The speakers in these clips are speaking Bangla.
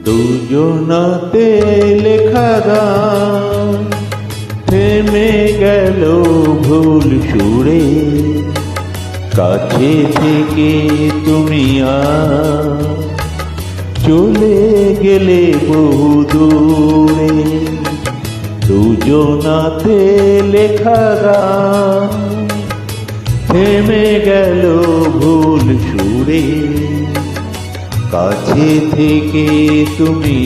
দুজনাতে লেখা গান থেমে গেল ভুল সুরে। কাছে থেকে তুমি চলে গেলে বহু দূরে। দুজনাতে লেখা গান থেমে গেল ভুল সুরে। কাছে থেকে তুমি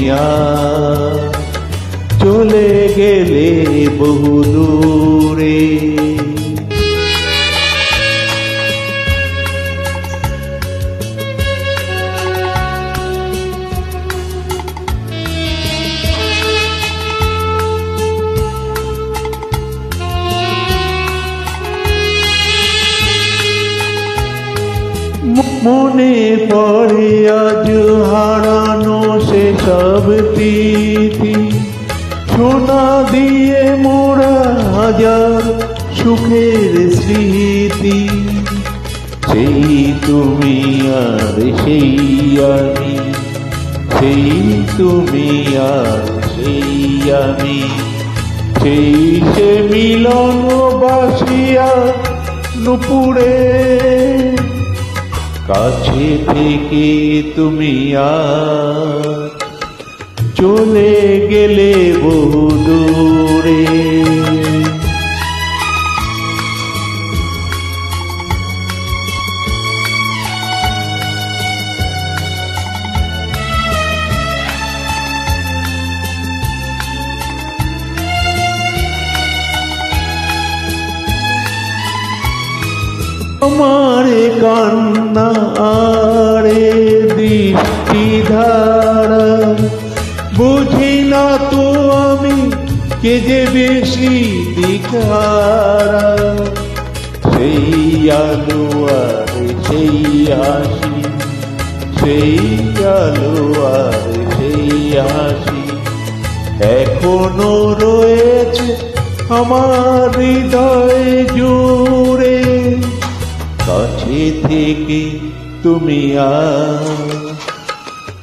চলে গেলে বহু দূরে। মনে পড়ে আজ হারানো সেসব তিথি, সোনা দিয়ে মোড়া হাজার সুখের স্মৃতি। সেই তুমি আর সেই আমি, সেই তুমি আর সেই আমি, সেই সে মিলন বাসিয়া নুপুরে। কাছে থেকে তুমি চলে গেলে বহু দূরে। আমারে কান্না আরে দৃষ্টি ধারা, বুঝি না তো আমি কে যে বেশি দিখারা। সেই আলো আর সেই হাসি, সেই আলো আর সেই হাসি এখনো রয়েছে আমার হৃদয় জুড়ে। কাছে থেকে তুমি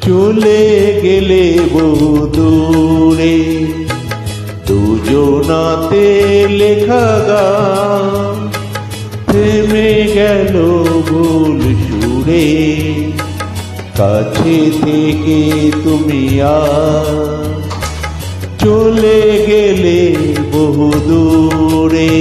চলে গেলে বহু দূরে। দুজনাতে লেখা গান থেমে গেল ভুল সুরে। কাছে থেকে তুমি চলে গেলে বহু দূরে।